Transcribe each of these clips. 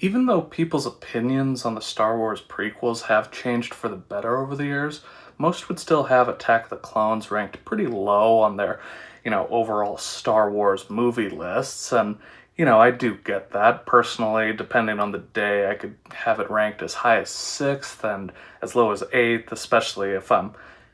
Even though people's opinions on the Star Wars prequels have changed for the better over the years, most would still have Attack of the Clones ranked pretty low on their, overall Star Wars movie lists. And, I do get that. Personally, depending on the day, I could have it ranked as high as 6th and as low as 8th, especially if I'm,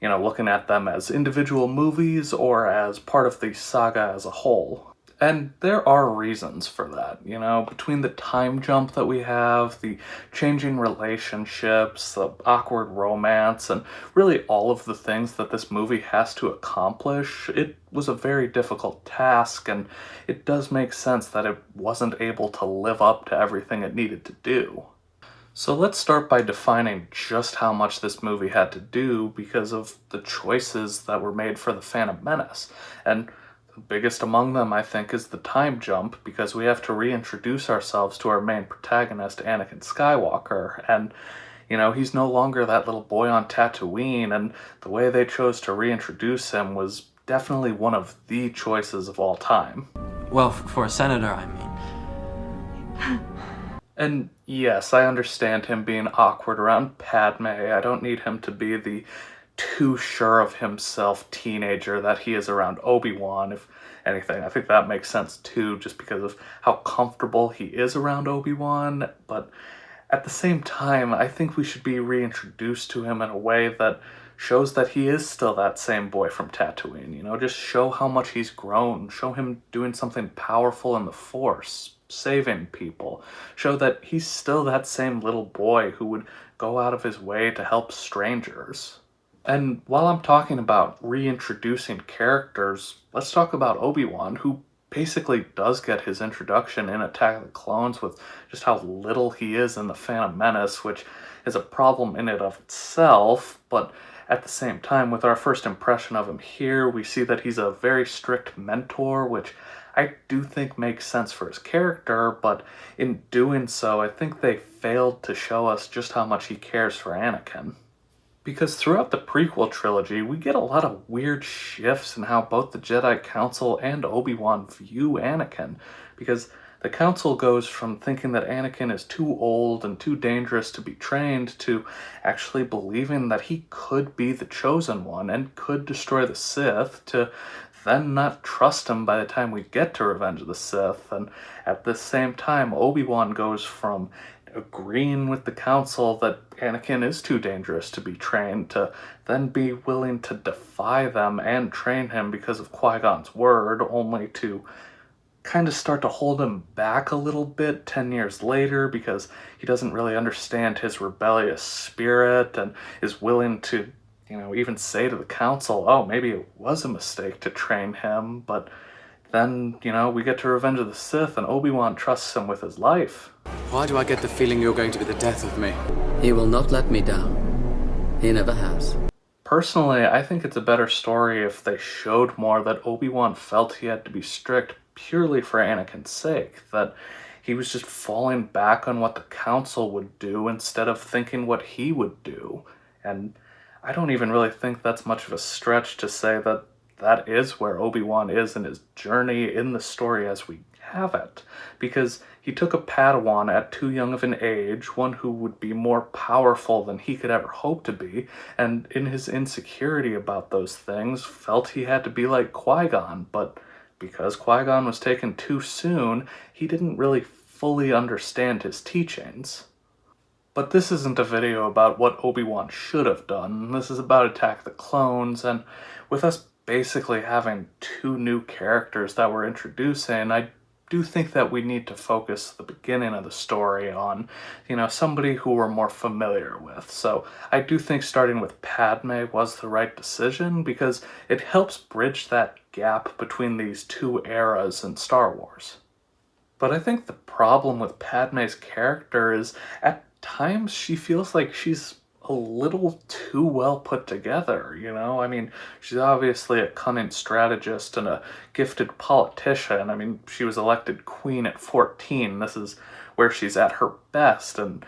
looking at them as individual movies or as part of the saga as a whole. And there are reasons for that, between the time jump that we have, the changing relationships, the awkward romance, and really all of the things that this movie has to accomplish. It was a very difficult task, and it does make sense that it wasn't able to live up to everything it needed to do. So let's start by defining just how much this movie had to do because of the choices that were made for the Phantom Menace. And the biggest among them, I think, is the time jump, because we have to reintroduce ourselves to our main protagonist, Anakin Skywalker, and, he's no longer that little boy on Tatooine, and the way they chose to reintroduce him was definitely one of the choices of all time. Well, for a senator, I mean. And yes, I understand him being awkward around Padme. I don't need him to be the too sure of himself teenager that he is around Obi-Wan. If anything, I think that makes sense too, just because of how comfortable he is around Obi-Wan. But at the same time, I think we should be reintroduced to him in a way that shows that he is still that same boy from Tatooine. Just show how much he's grown, show him doing something powerful in the Force, saving people, show that he's still that same little boy who would go out of his way to help strangers. And while I'm talking about reintroducing characters, let's talk about Obi-Wan, who basically does get his introduction in Attack of the Clones with just how little he is in The Phantom Menace, which is a problem in and of itself, but at the same time, with our first impression of him here, we see that he's a very strict mentor, which I do think makes sense for his character, but in doing so, I think they failed to show us just how much he cares for Anakin. Because throughout the prequel trilogy, we get a lot of weird shifts in how both the Jedi Council and Obi-Wan view Anakin. Because the Council goes from thinking that Anakin is too old and too dangerous to be trained to actually believing that he could be the Chosen One and could destroy the Sith, to then not trust him by the time we get to Revenge of the Sith. And at the same time, Obi-Wan goes from agreeing with the council that Anakin is too dangerous to be trained to then be willing to defy them and train him because of Qui-Gon's word, only to kind of start to hold him back a little bit 10 years later because he doesn't really understand his rebellious spirit and is willing to, even say to the council, oh, maybe it was a mistake to train him, but then, we get to Revenge of the Sith and Obi-Wan trusts him with his life. Why do I get the feeling you're going to be the death of me? He will not let me down. He never has. Personally, I think it's a better story if they showed more that Obi-Wan felt he had to be strict purely for Anakin's sake, that he was just falling back on what the council would do instead of thinking what he would do. And I don't even really think that's much of a stretch to say that that is where Obi-Wan is in his journey in the story as we have it, because he took a Padawan at too young of an age, one who would be more powerful than he could ever hope to be, and in his insecurity about those things, felt he had to be like Qui-Gon, but because Qui-Gon was taken too soon, he didn't really fully understand his teachings. But this isn't a video about what Obi-Wan should have done. This is about Attack of the Clones, and with us basically having two new characters that we're introducing, I do think that we need to focus the beginning of the story on, somebody who we're more familiar with. So I do think starting with Padme was the right decision because it helps bridge that gap between these two eras in Star Wars. But I think the problem with Padme's character is at times she feels like she's a little too well put together, I mean, she's obviously a cunning strategist and a gifted politician. I mean, she was elected queen at 14. This is where she's at her best, and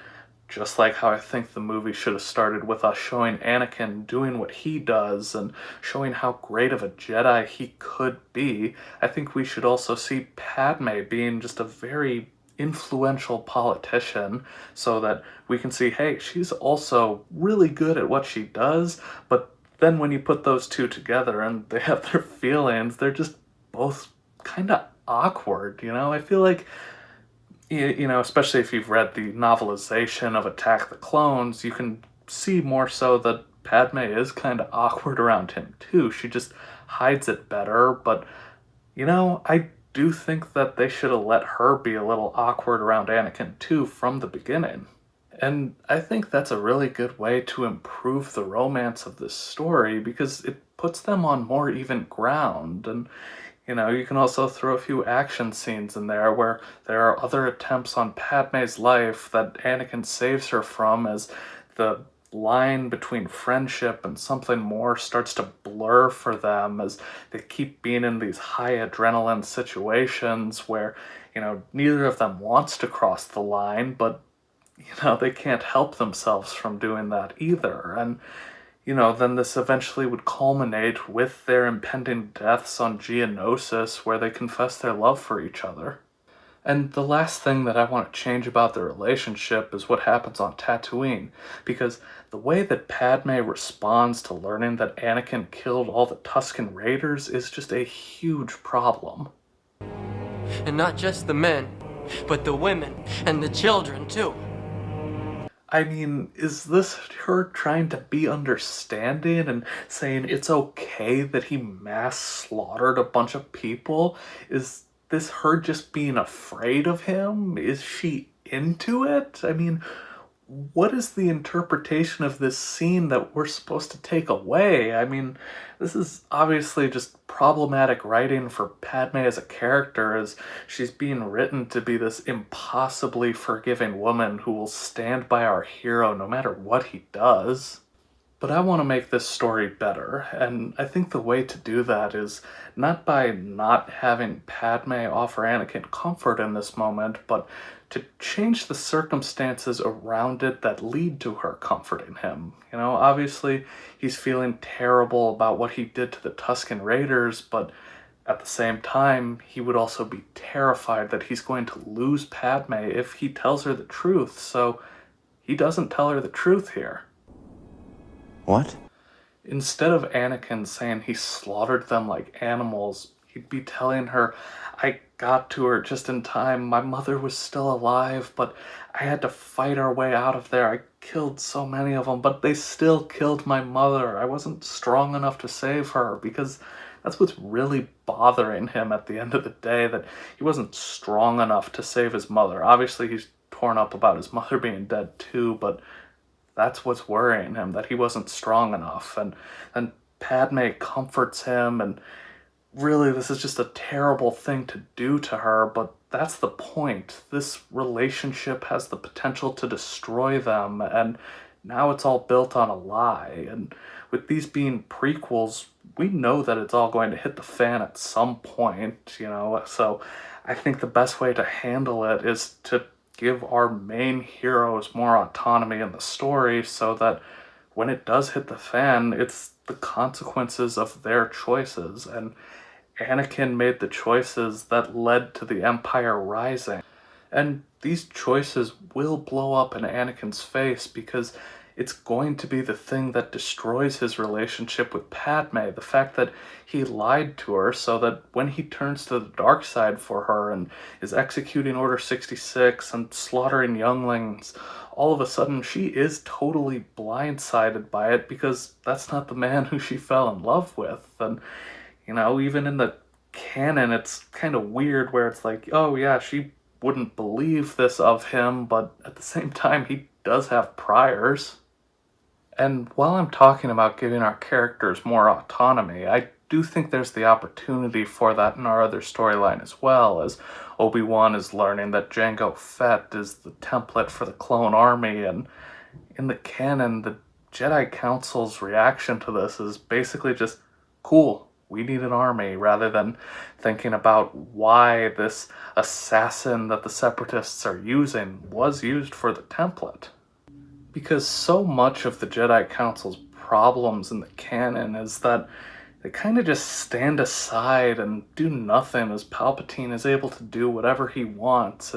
just like how I think the movie should have started with us showing Anakin doing what he does and showing how great of a Jedi he could be, I think we should also see Padme being just a very influential politician so that we can see, hey, she's also really good at what she does, but then when you put those two together and they have their feelings, they're just both kind of awkward, you know? I feel like, especially if you've read the novelization of Attack the Clones, you can see more so that Padme is kind of awkward around him too. She just hides it better, but I do think that they should have let her be a little awkward around Anakin too from the beginning. And I think that's a really good way to improve the romance of this story because it puts them on more even ground. And, you can also throw a few action scenes in there where there are other attempts on Padme's life that Anakin saves her from as the line between friendship and something more starts to blur for them as they keep being in these high adrenaline situations where, neither of them wants to cross the line, but they can't help themselves from doing that either. And, then this eventually would culminate with their impending deaths on Geonosis, where they confess their love for each other. And the last thing that I want to change about the relationship is what happens on Tatooine, because the way that Padme responds to learning that Anakin killed all the Tusken Raiders is just a huge problem. And not just the men, but the women and the children, too. I mean, is this her trying to be understanding and saying it's okay that he mass slaughtered a bunch of people? Is this her just being afraid of him? Is she into it? I mean, what is the interpretation of this scene that we're supposed to take away? I mean, this is obviously just problematic writing for Padme as a character, as she's being written to be this impossibly forgiving woman who will stand by our hero no matter what he does. But I want to make this story better, and I think the way to do that is not by not having Padme offer Anakin comfort in this moment, but to change the circumstances around it that lead to her comforting him. Obviously, he's feeling terrible about what he did to the Tusken Raiders, but at the same time, he would also be terrified that he's going to lose Padme if he tells her the truth, so he doesn't tell her the truth here. What? Instead of Anakin saying he slaughtered them like animals, he'd be telling her, I got to her just in time. My mother was still alive, but I had to fight our way out of there. I killed so many of them, but they still killed my mother. I wasn't strong enough to save her, because that's what's really bothering him at the end of the day, that he wasn't strong enough to save his mother. Obviously, he's torn up about his mother being dead too, but that's what's worrying him, that he wasn't strong enough. And Padme comforts him, and really this is just a terrible thing to do to her, but that's the point. This relationship has the potential to destroy them, and now it's all built on a lie. And with these being prequels, we know that it's all going to hit the fan at some point, so I think the best way to handle it is to give our main heroes more autonomy in the story so that when it does hit the fan, it's the consequences of their choices. And Anakin made the choices that led to the Empire rising. And these choices will blow up in Anakin's face because it's going to be the thing that destroys his relationship with Padme. The fact that he lied to her so that when he turns to the dark side for her and is executing Order 66 and slaughtering younglings, all of a sudden she is totally blindsided by it because that's not the man who she fell in love with. And, even in the canon, it's kind of weird where it's like, oh yeah, she wouldn't believe this of him, but at the same time, he does have priors. And while I'm talking about giving our characters more autonomy, I do think there's the opportunity for that in our other storyline as well, as Obi-Wan is learning that Jango Fett is the template for the clone army, and in the canon, the Jedi Council's reaction to this is basically just, cool, we need an army, rather than thinking about why this assassin that the Separatists are using was used for the template. Because so much of the Jedi Council's problems in the canon is that they kind of just stand aside and do nothing as Palpatine is able to do whatever he wants.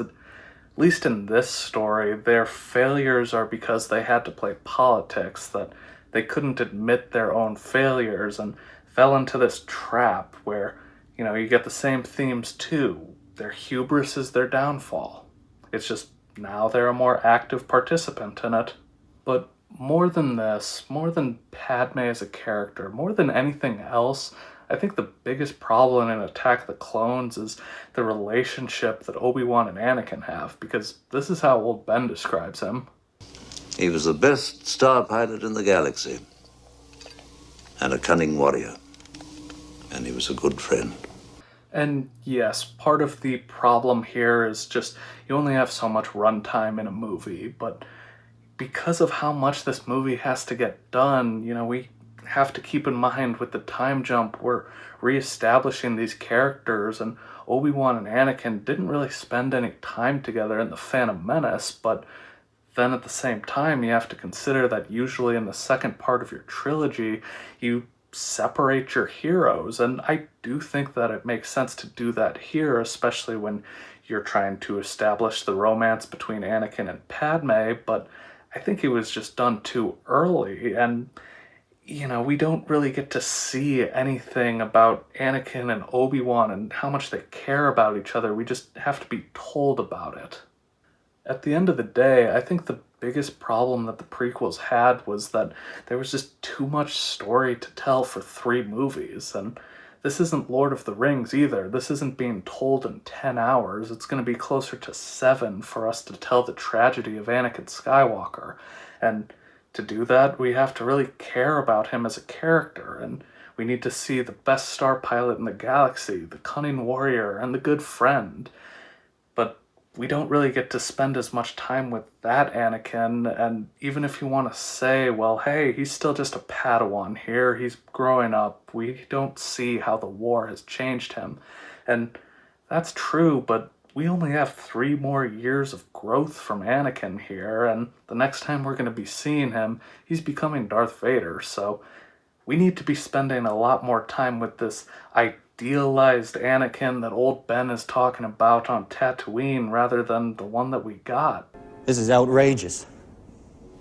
least in this story, their failures are because they had to play politics, that they couldn't admit their own failures and fell into this trap where, you get the same themes too. Their hubris is their downfall. It's just now they're a more active participant in it. But more than this, more than Padme as a character, more than anything else, I think the biggest problem in Attack of the Clones is the relationship that Obi-Wan and Anakin have, because this is how old Ben describes him. He was the best star pilot in the galaxy, and a cunning warrior, and he was a good friend. And yes, part of the problem here is just you only have so much runtime in a movie, but because of how much this movie has to get done, we have to keep in mind with the time jump, we're reestablishing these characters, and Obi-Wan and Anakin didn't really spend any time together in The Phantom Menace, but then at the same time, you have to consider that usually in the second part of your trilogy, you separate your heroes, and I do think that it makes sense to do that here, especially when you're trying to establish the romance between Anakin and Padme, but I think it was just done too early, and we don't really get to see anything about Anakin and Obi-Wan and how much they care about each other. We just have to be told about it. At the end of the day, I think the biggest problem that the prequels had was that there was just too much story to tell for 3 movies, and this isn't Lord of the Rings either. This isn't being told in 10 hours. It's going to be closer to 7 for us to tell the tragedy of Anakin Skywalker, and to do that, we have to really care about him as a character, and we need to see the best star pilot in the galaxy, the cunning warrior, and the good friend. But we don't really get to spend as much time with that Anakin, and even if you want to say, well, hey, he's still just a Padawan here, he's growing up, we don't see how the war has changed him. And that's true, but we only have 3 more years of growth from Anakin here, and the next time we're going to be seeing him, he's becoming Darth Vader, so we need to be spending a lot more time with this idealized Anakin that old Ben is talking about on Tatooine rather than the one that we got. This is outrageous.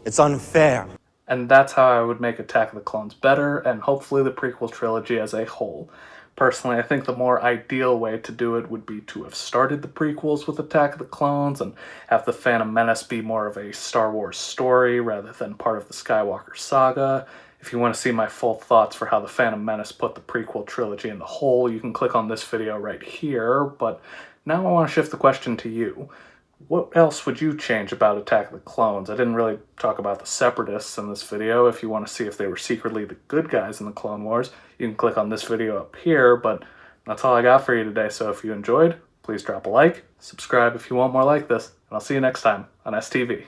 It's unfair. And that's how I would make Attack of the Clones better, and hopefully the prequel trilogy as a whole. Personally, I think the more ideal way to do it would be to have started the prequels with Attack of the Clones and have the Phantom Menace be more of a Star Wars story rather than part of the Skywalker saga. If you want to see my full thoughts for how the Phantom Menace put the prequel trilogy in the hole, you can click on this video right here, but now I want to shift the question to you. What else would you change about Attack of the Clones? I didn't really talk about the Separatists in this video. If you want to see if they were secretly the good guys in the Clone Wars, you can click on this video up here, but that's all I got for you today. So if you enjoyed, please drop a like, subscribe if you want more like this, and I'll see you next time on STV.